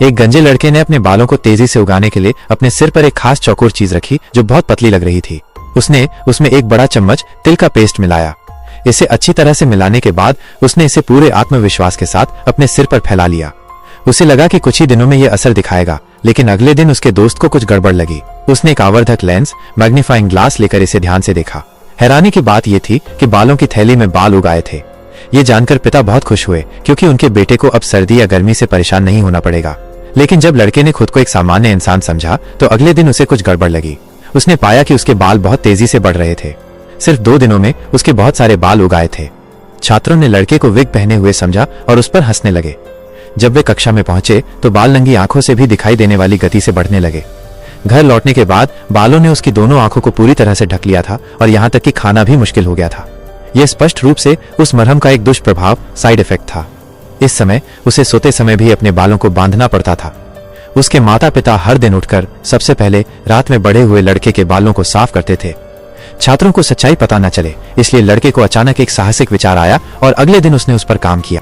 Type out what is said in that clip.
एक गंजे लड़के ने अपने बालों को तेजी से उगाने के लिए अपने सिर पर एक खास चौकोर चीज रखी जो बहुत पतली लग रही थी। उसने उसमें एक बड़ा चम्मच तिल का पेस्ट मिलाया। इसे अच्छी तरह से मिलाने के बाद उसने इसे पूरे आत्मविश्वास के साथ अपने सिर पर फैला लिया। उसे लगा कि कुछ ही दिनों में यह असर दिखाएगा, लेकिन अगले दिन उसके दोस्त को कुछ गड़बड़ लगी। उसने एक आवर्धक लेंस मैग्नीफाइंग ग्लास लेकर इसे ध्यान से देखा। हैरानी की बात यह थी कि बालों की थैली में बाल उग आए थे। ये जानकर पिता बहुत खुश हुए क्योंकि उनके बेटे को अब सर्दी या गर्मी से परेशान नहीं होना पड़ेगा। लेकिन जब लड़के ने खुद को एक सामान्य इंसान समझा तो अगले दिन उसे कुछ गड़बड़ लगी। उसने पाया कि उसके बाल बहुत तेजी से बढ़ रहे थे। सिर्फ 2 दिनों में उसके बहुत सारे बाल उग आए थे। छात्रों ने लड़के को विग पहने हुए समझा और उस पर हंसने लगे। जब वे कक्षा में पहुंचे तो बाल नंगी आंखों से भी दिखाई देने वाली गति से बढ़ने लगे। घर लौटने के बाद बालों ने उसकी दोनों आंखों को पूरी तरह से ढक लिया था और यहां तक कि खाना भी मुश्किल हो गया था। यह स्पष्ट रूप से उस मरहम का एक दुष्प्रभाव साइड इफेक्ट था। इस समय उसे सोते समय भी अपने बालों को बांधना पड़ता था। उसके माता पिता हर दिन उठकर सबसे पहले रात में बढ़े हुए लड़के के बालों को साफ करते थे। छात्रों को सच्चाई पता न चले, इसलिए लड़के को अचानक एक साहसिक विचार आया और अगले दिन उसने उस पर काम किया।